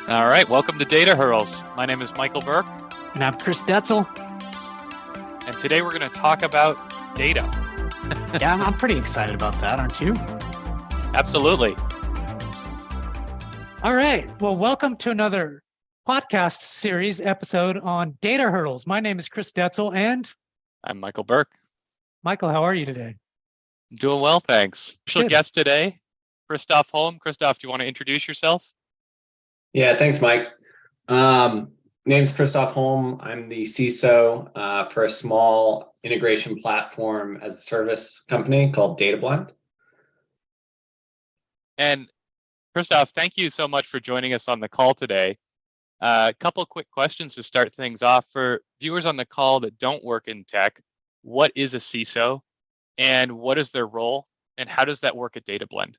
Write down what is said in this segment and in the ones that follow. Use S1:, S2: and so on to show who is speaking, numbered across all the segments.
S1: All right, welcome to Data Hurls. My name is Michael Burke,
S2: And I'm Chris Detzel.
S1: and today we're going to talk about data.
S2: Yeah, I'm pretty excited about that, aren't you?
S1: Absolutely.
S2: All right. Well, welcome to another podcast series episode on data hurdles. My name is Chris Detzel, and
S1: I'm Michael Burke.
S2: Michael, how are you today?
S1: I'm doing well, thanks. Special
S2: Good.
S1: guest today, Kristof Holm. Kristof, do you want to introduce yourself?
S3: Yeah, thanks, Mike. Name's Kristof Holm. I'm the CISO for a small integration platform as a service company called DataBlend.
S1: And Kristof, thank you so much for joining us on the call today. A couple quick questions to start things off. For viewers on the call that don't work in tech, what is a CISO and what is their role and how does that work at DataBlend?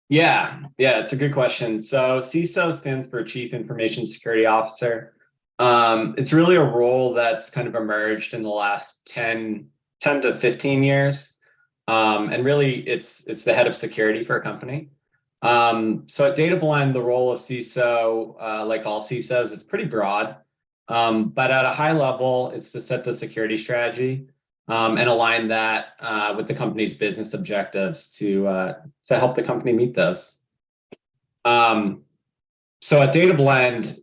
S3: Yeah, it's a good question. So CISO stands for Chief Information Security Officer. It's really a role that's kind of emerged in the last 10 to 15 years. And really, it's the head of security for a company. So at DataBlend, the role of CISO, like all CISOs, it's pretty broad. But at a high level, it's to set the security strategy and align that with the company's business objectives to help the company meet those. So at DataBlend,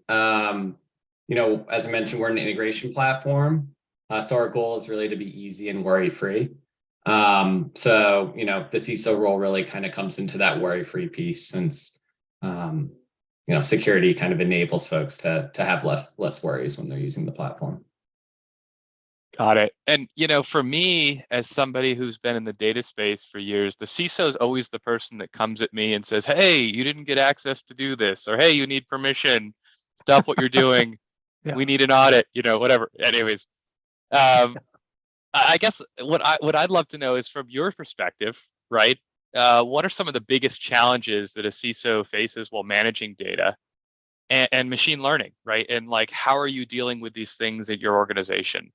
S3: as I mentioned, we're an integration platform. So our goal is really to be easy and worry-free. So the CISO role really kind of comes into that worry-free piece since security kind of enables folks to have less worries when they're using the platform.
S1: Got it. And for me, as somebody who's been in the data space for years, the CISO is always the person that comes at me and says, "Hey, you didn't get access to do this," or "Hey, you need permission. Stop what you're doing.
S2: Yeah.
S1: We need an audit." Whatever. Anyways, I guess what I'd love to know is from your perspective, right? What are some of the biggest challenges that a CISO faces while managing data and machine learning, right? And how are you dealing with these things at your organization?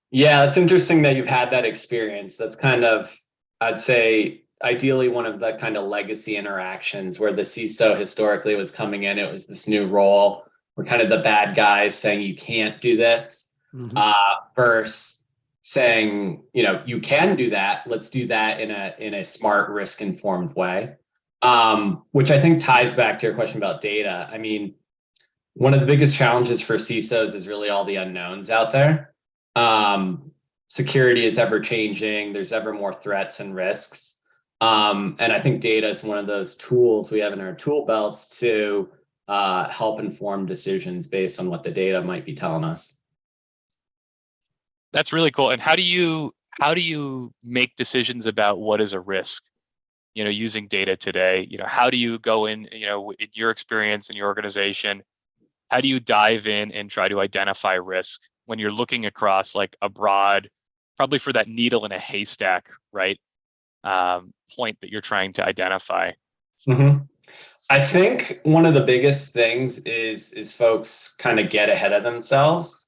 S3: Yeah, it's interesting that you've had that experience. That's kind of, I'd say, ideally one of the kind of legacy interactions where the CISO historically was coming in. It was this new role. We're kind of the bad guys saying you can't do this, versus saying, you can do that. Let's do that in a smart, risk-informed way. Which I think ties back to your question about data. I mean, one of the biggest challenges for CISOs is really all the unknowns out there. Security is ever changing. There's ever more threats and risks. And I think data is one of those tools we have in our tool belts to help inform decisions based on what the data might be telling us.
S1: That's really cool. And how do you make decisions about what is a risk? Using data today, how do you go in your experience in your organization, how do you dive in and try to identify risk when you're looking across a broad, probably for that needle in a haystack, right? Point that you're trying to identify.
S3: Mm-hmm. I think one of the biggest things is folks kind of get ahead of themselves.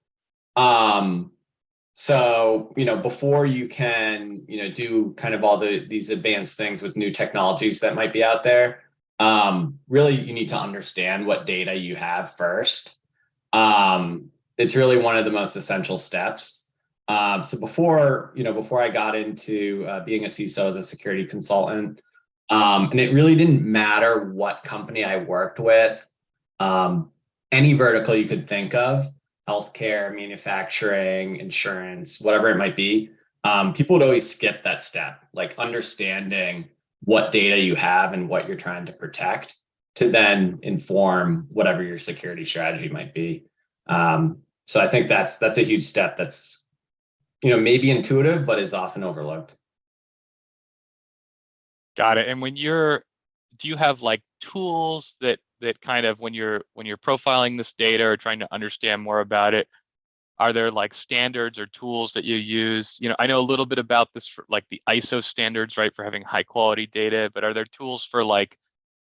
S3: So, before you can, do kind of all these advanced things with new technologies that might be out there, really you need to understand what data you have first. It's really one of the most essential steps. So before I got into being a CISO as a security consultant, and it really didn't matter what company I worked with, any vertical you could think of, healthcare, manufacturing, insurance, whatever it might be, people would always skip that step, like understanding what data you have and what you're trying to protect to then inform whatever your security strategy might be. So I think that's a huge step that's, maybe intuitive, but is often overlooked.
S1: Got it. And do you have tools that kind of when you're profiling this data or trying to understand more about it, are there standards or tools that you use? I know a little bit about this for the ISO standards, right, for having high quality data, but are there tools for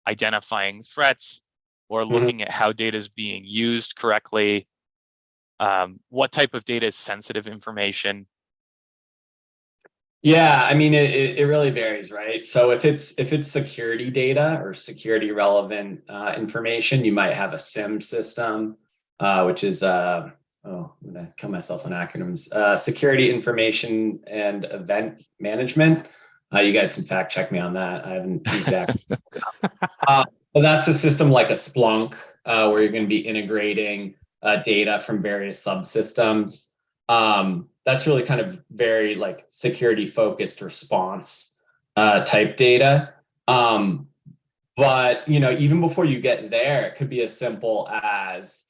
S1: identifying threats or looking at how data is being used correctly? What type of data is sensitive information?
S3: Yeah, I mean it really varies, right? So if it's security data or security relevant information, you might have a SIM system, which is oh, I'm gonna kill myself on acronyms. Security Information and Event Management. You guys can fact check me on that. I haven't used that. Uh, but that's a system like a Splunk, where you're going to be integrating data from various subsystems. That's really kind of very like security focused response type data. Um, but even before you get there, it could be as simple as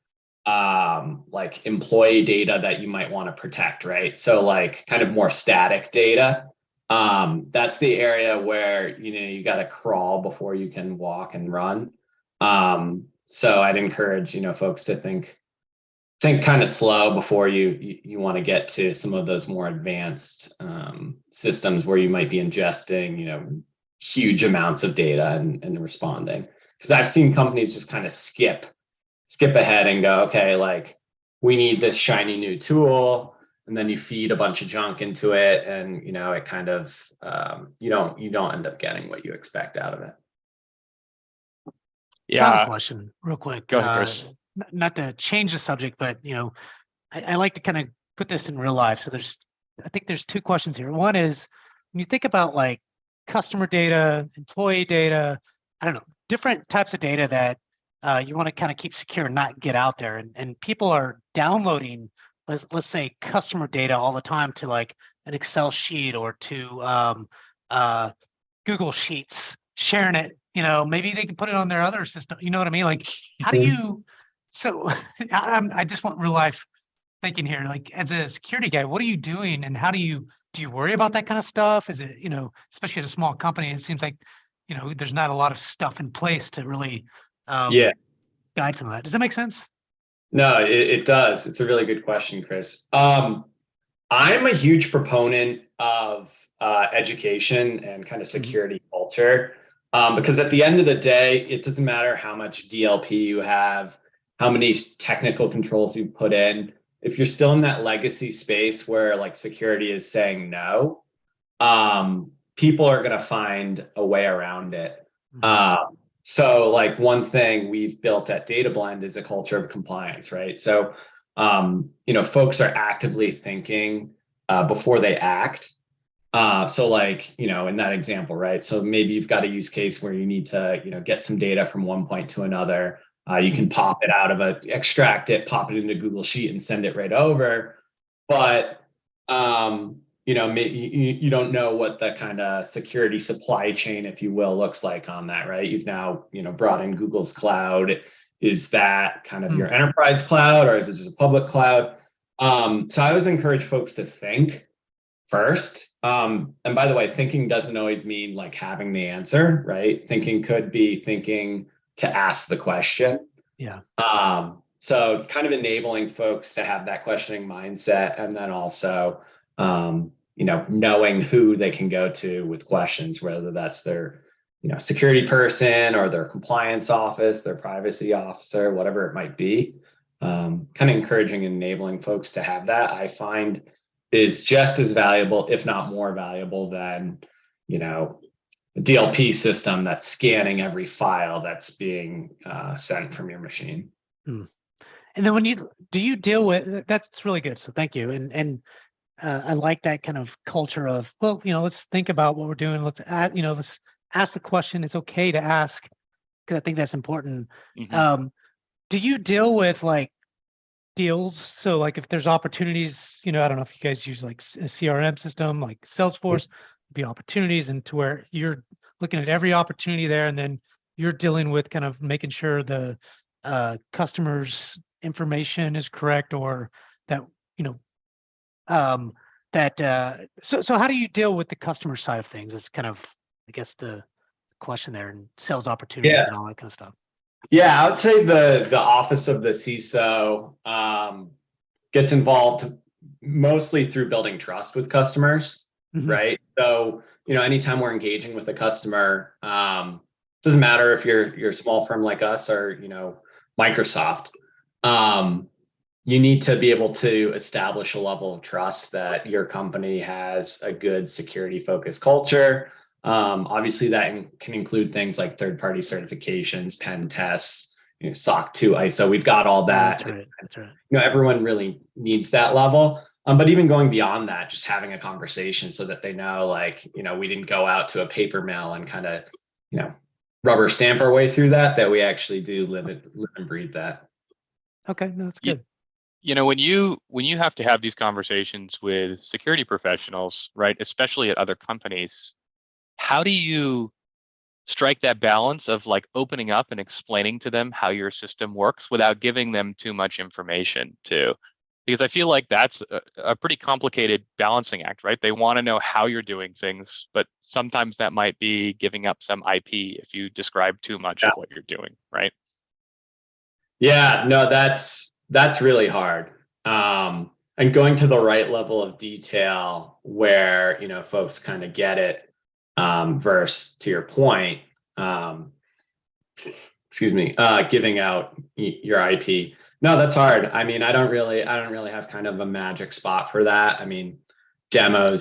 S3: like employee data that you might want to protect, right? So like kind of more static data. That's the area where you got to crawl before you can walk and run. So I'd encourage folks to think kind of slow before you want to get to some of those more advanced systems where you might be ingesting huge amounts of data and responding. Because I've seen companies just kind of skip ahead and go, okay, like we need this shiny new tool, and then you feed a bunch of junk into it, and it kind of you don't end up getting what you expect out of it.
S2: Final
S1: Yeah,
S2: question, real quick.
S1: go ahead, Chris.
S2: Not to change the subject, but I like to kind of put this in real life. So I think there's two questions here. One is when you think about like customer data, employee data, I don't know, different types of data that you want to kind of keep secure and not get out there. And people are downloading, let's say, customer data all the time to like an Excel sheet or to Google Sheets, sharing it. Maybe they can put it on their other system. You know what I mean? Like, how do you? So I just want real life thinking here. Like, as a security guy, what are you doing, and how do you worry about that kind of stuff? Is it especially at a small company, it seems like there's not a lot of stuff in place to really
S3: Yeah.
S2: guide some of that. Does that make sense?
S3: No, it does. It's a really good question, Chris. I'm a huge proponent of education and kind of security culture, because at the end of the day, it doesn't matter how much DLP you have, how many technical controls you put in. If you're still in that legacy space where like security is saying no, people are going to find a way around it. So like one thing we've built at DataBlend is a culture of compliance, right? So folks are actively thinking before they act. So like, in that example, right? So maybe you've got a use case where you need to, get some data from one point to another. You can pop it out of extract it, pop it into Google Sheet and send it right over. But, maybe you don't know what the kind of security supply chain, if you will, looks like on that, right? You've now, brought in Google's cloud. Is that kind of your enterprise cloud, or is it just a public cloud? So I always encourage folks to think first. And by the way, thinking doesn't always mean like having the answer, right? Thinking could be thinking to ask the question.
S2: Yeah.
S3: So kind of enabling folks to have that questioning mindset, and then also, knowing who they can go to with questions, whether that's their, security person or their compliance office, their privacy officer, whatever it might be. Kind of encouraging and enabling folks to have that, I find, is just as valuable, if not more valuable than, a DLP system that's scanning every file that's being sent from your machine.
S2: And then do you deal with, that's really good. So thank you. And I like that kind of culture of, well, let's think about what we're doing. Let's ask the question. It's okay to ask, because I think that's important. Do you deal with like deals? So like if there's opportunities, I don't know if you guys use like a CRM system like Salesforce, be opportunities, and to where you're looking at every opportunity there, and then you're dealing with kind of making sure the customer's information is correct, or that so how do you deal with the customer side of things? It's kind of, I guess, the question there, and sales opportunities and all that kind of stuff.
S3: Yeah, I would say the office of the CISO gets involved mostly through building trust with customers, right? So, anytime we're engaging with a customer, doesn't matter if you're a small firm like us or, Microsoft, you need to be able to establish a level of trust that your company has a good security focused culture. Obviously, that can include things like third-party certifications, pen tests, SOC 2, ISO. We've got all that.
S2: That's right. That's right.
S3: Everyone really needs that level. But even going beyond that, just having a conversation so that they know, like, we didn't go out to a paper mill and kind of, rubber stamp our way through that we actually do live and breathe that.
S2: Okay, no, that's good.
S1: When you have to have these conversations with security professionals, right, especially at other companies, how do you strike that balance of like opening up and explaining to them how your system works without giving them too much information too? Because I feel like that's a pretty complicated balancing act, right? They want to know how you're doing things, but sometimes that might be giving up some IP if you describe too much of what you're doing, right?
S3: Yeah, no, that's really hard. And going to the right level of detail where, folks kind of get it, versus, to your point, giving out your IP. No, that's hard. I mean, I don't really have kind of a magic spot for that. I mean, demo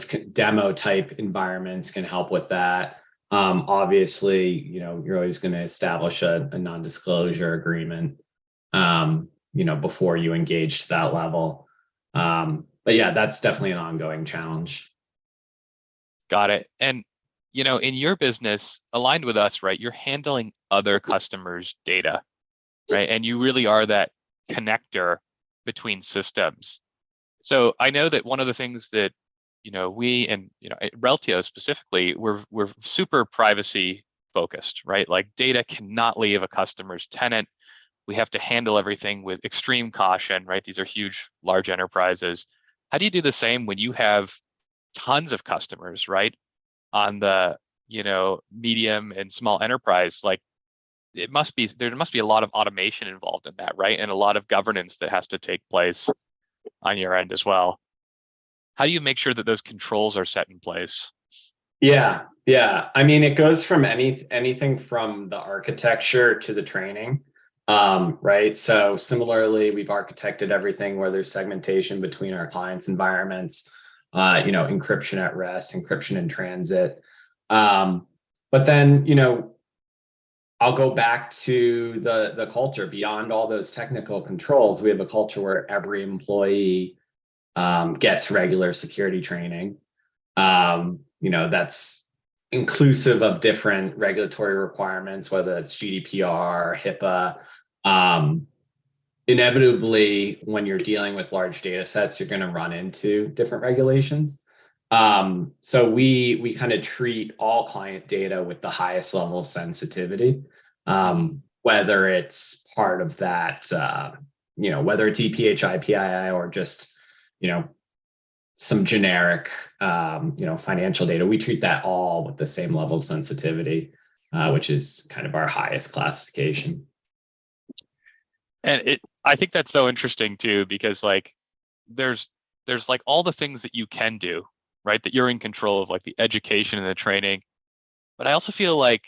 S3: type environments can help with that. Obviously, you're always going to establish a non-disclosure agreement, before you engage to that level. But yeah, that's definitely an ongoing challenge.
S1: Got it. And in your business, aligned with us, right? You're handling other customers' data, right? And you really are that connector between systems. So I know that one of the things that we and at Reltio specifically, we're super privacy focused, right? Like data cannot leave a customer's tenant. We have to handle everything with extreme caution, right? These are huge, large enterprises. How do you do the same when you have tons of customers, right? On the medium and small enterprise, like there must be a lot of automation involved in that, right? And a lot of governance that has to take place on your end as well. How do you make sure that those controls are set in place?
S3: Yeah. I mean, it goes from anything from the architecture to the training, right? So similarly, we've architected everything where there's segmentation between our clients' environments, encryption at rest, encryption in transit. But then, I'll go back to the culture. Beyond all those technical controls, we have a culture where every employee gets regular security training. That's inclusive of different regulatory requirements, whether it's GDPR, HIPAA. Inevitably, when you're dealing with large data sets, you're going to run into different regulations. So we kind of treat all client data with the highest level of sensitivity, whether it's part of that, whether it's EPH, IPII, or just, some generic, financial data. We treat that all with the same level of sensitivity, which is kind of our highest classification.
S1: And I think that's so interesting too, because like there's like all the things that you can do, right? That you're in control of, like the education and the training. But I also feel like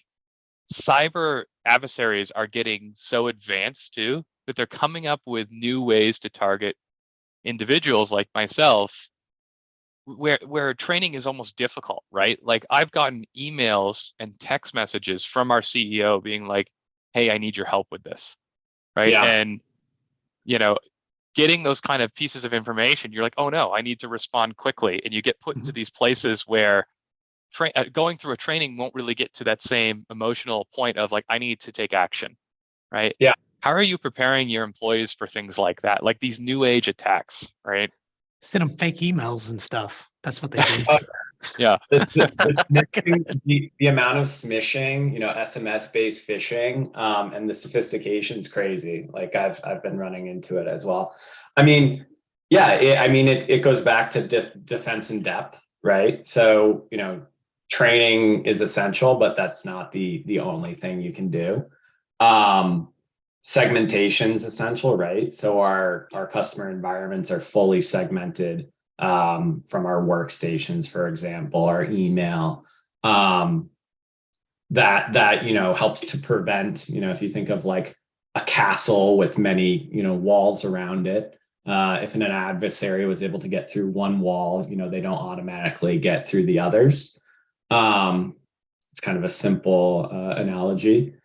S1: cyber adversaries are getting so advanced too, that they're coming up with new ways to target individuals like myself, where training is almost difficult, right? Like I've gotten emails and text messages from our CEO being like, hey, I need your help with this, right?
S3: Yeah.
S1: And getting those kind of pieces of information, you're like, oh no, I need to respond quickly. And you get put into these places where going through a training won't really get to that same emotional point of like, I need to take action, right?
S3: Yeah.
S1: How are you preparing your employees for things like that, like these new age attacks, right?
S2: Send them fake emails and stuff. That's what they do.
S1: Yeah.
S3: The amount of smishing, SMS-based phishing, and the sophistication is crazy. Like I've been running into it as well. I mean, yeah, it goes back to defense in depth, right? So, training is essential, but that's not the only thing you can do. Segmentation is essential, right? So our customer environments are fully segmented, from our workstations, for example, our email, that helps to prevent, if you think of like a castle with many, walls around it, If an adversary was able to get through one wall, they don't automatically get through the others. It's kind of a simple analogy.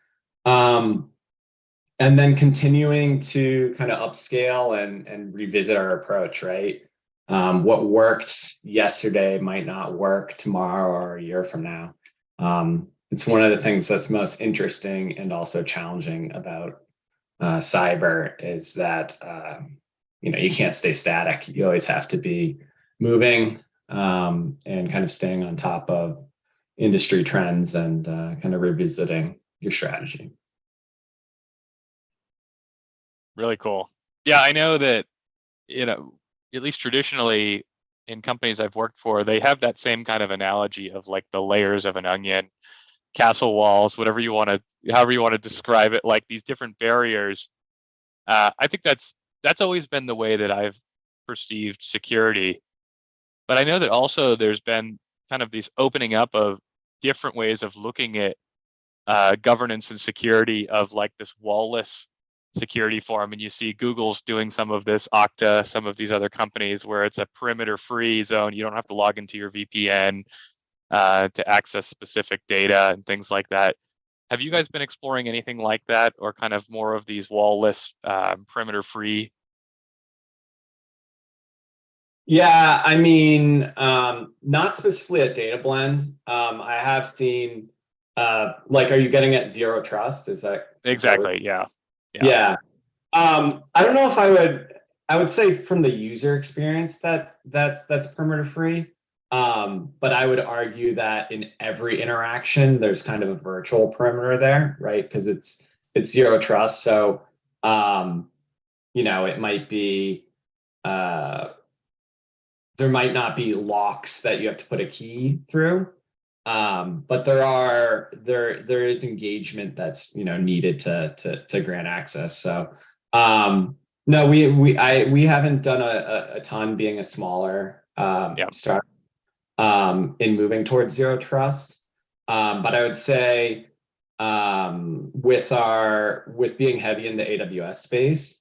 S3: And then continuing to kind of upscale and revisit our approach, right? What worked yesterday might not work tomorrow or a year from now. It's one of the things that's most interesting and also challenging about cyber is that you can't stay static. You always have to be moving and kind of staying on top of industry trends and kind of revisiting your strategy.
S1: Really cool. Yeah, I know that, at least traditionally in companies I've worked for, they have that same kind of analogy of like the layers of an onion, castle walls, however you want to describe it, like these different barriers. I think that's always been the way that I've perceived security. But I know that also there's been kind of these opening up of different ways of looking at governance and security of like this wall-less security forum. And you see Google's doing some of this, Okta, some of these other companies where it's a perimeter-free zone. You don't have to log into your VPN to access specific data and things like that. Have you guys been exploring anything like that, or kind of more of these wall-less, perimeter-free?
S3: Yeah, I mean, not specifically at Data Blend. I have seen, like, are you getting at zero trust? Is that
S1: Exactly? Yeah.
S3: Yeah. I don't know if I would say from the user experience that's perimeter free. But I would argue that in every interaction, there's kind of a virtual perimeter there, right? Because it's zero trust. So, it might be, there might not be locks that you have to put a key through. But there is engagement that's needed to grant access. So no, we haven't done a ton, being a smaller startup in moving towards zero trust. But I would say with being heavy in the AWS space,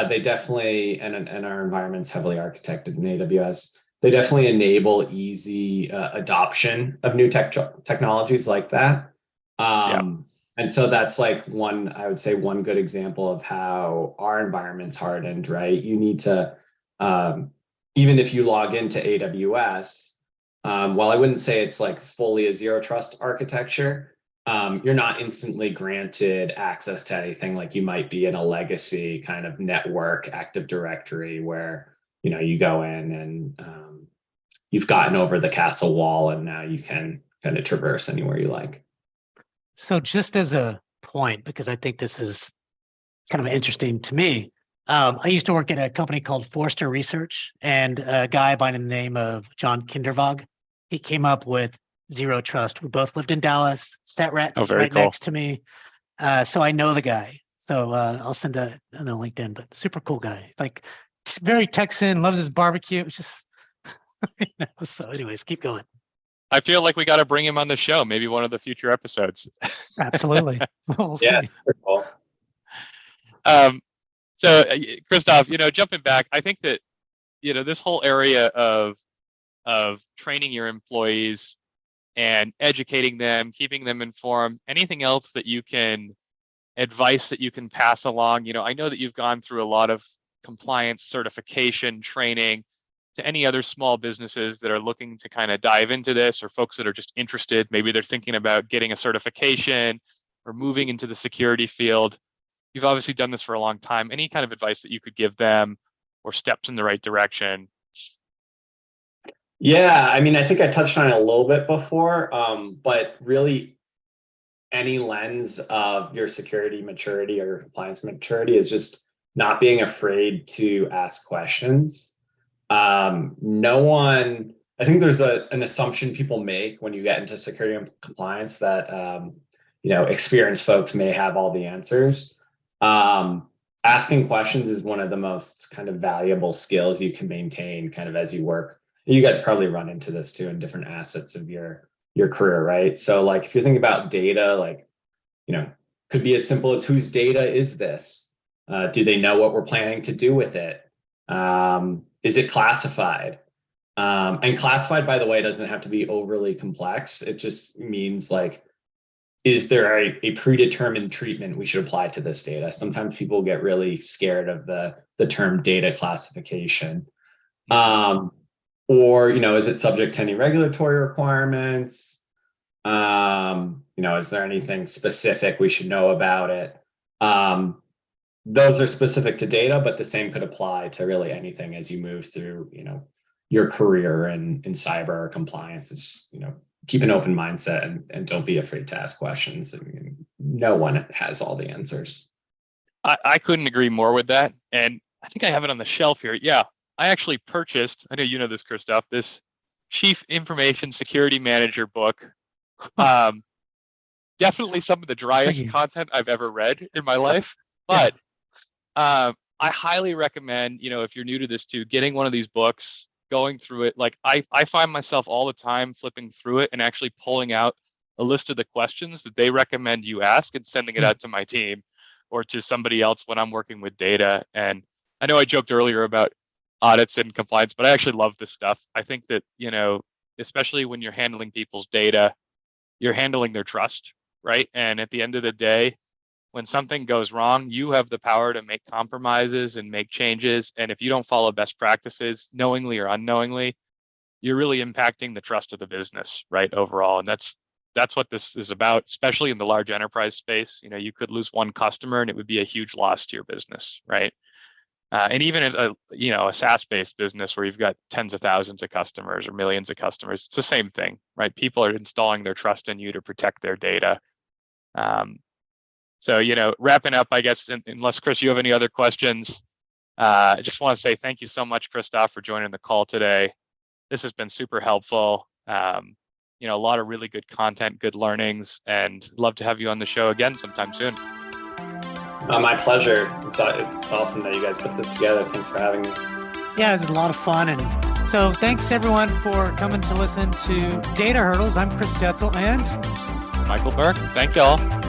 S3: they definitely, and our environment's heavily architected in AWS. They definitely enable easy adoption of new technologies like that. And so that's like I would say one good example of how our environment's hardened, right? You need to, even if you log into AWS, while I wouldn't say it's like fully a zero trust architecture, you're not instantly granted access to anything like you might be in a legacy kind of network Active Directory where you go in and you've gotten over the castle wall and now you can kind of traverse anywhere you like.
S2: So just as a point, because I think this is kind of interesting to me, I used to work at a company called Forrester Research, and a guy by the name of John Kindervag, he came up with zero trust. We both lived in Dallas, sat right
S1: cool.
S2: next to me. So I know the guy. So I'll send a LinkedIn, but super cool guy. Like very Texan, loves his barbecue. It's just, so anyways, keep going.
S1: I feel like we got to bring him on the show, maybe one of the future episodes.
S2: Absolutely. We'll see.
S3: Cool.
S1: So Kristof, jumping back, I think that, this whole area of training your employees and educating them, keeping them informed, anything else that you can, advice that you can pass along. I know that you've gone through a lot of compliance certification training, to any other small businesses that are looking to kind of dive into this, or folks that are just interested. Maybe they're thinking about getting a certification or moving into the security field. You've obviously done this for a long time. Any kind of advice that you could give them, or steps in the right direction?
S3: Yeah, I mean, I think I touched on it a little bit before, but really any lens of your security maturity or your compliance maturity is just not being afraid to ask questions. I think there's an assumption people make when you get into security and compliance that, experienced folks may have all the answers. Asking questions is one of the most kind of valuable skills you can maintain kind of as you work. You guys probably run into this too in different assets of your career, right? So like if you're thinking about data, like, could be as simple as whose data is this? Do they know what we're planning to do with it? Is it classified? And classified, by the way, doesn't have to be overly complex. It just means like, is there a predetermined treatment we should apply to this data? Sometimes people get really scared of the term data classification. Or, is it subject to any regulatory requirements? Is there anything specific we should know about it? Those are specific to data, but the same could apply to really anything as you move through, your career in cyber or compliance. It's just, keep an open mindset and don't be afraid to ask questions. I mean, no one has all the answers.
S1: I couldn't agree more with that. And I think I have it on the shelf here. Yeah, I actually purchased, I know you know this, Kristof, this Chief Information Security Manager book. Definitely some of the driest content I've ever read in my life. But I highly recommend, if you're new to this too, getting one of these books, going through it. Like I find myself all the time flipping through it and actually pulling out a list of the questions that they recommend you ask and sending it out to my team or to somebody else when I'm working with data. And I know I joked earlier about audits and compliance, but I actually love this stuff. I think that, especially when you're handling people's data, you're handling their trust, right? And at the end of the day, when something goes wrong, you have the power to make compromises and make changes. And if you don't follow best practices, knowingly or unknowingly, you're really impacting the trust of the business, right? Overall. And that's what this is about, especially in the large enterprise space. You could lose one customer and it would be a huge loss to your business, right? And even as a SaaS-based business where you've got tens of thousands of customers or millions of customers, it's the same thing, right? People are installing their trust in you to protect their data. So, wrapping up, I guess, unless Chris, you have any other questions, I just want to say thank you so much, Kristof, for joining the call today. This has been super helpful. A lot of really good content, good learnings, and love to have you on the show again sometime soon.
S3: My pleasure. It's awesome that you guys put this together. Thanks for having me.
S2: Yeah, it was a lot of fun. And so thanks everyone for coming to listen to Data Hurdles. I'm Chris Detzel and
S1: Michael Burke. Thank y'all.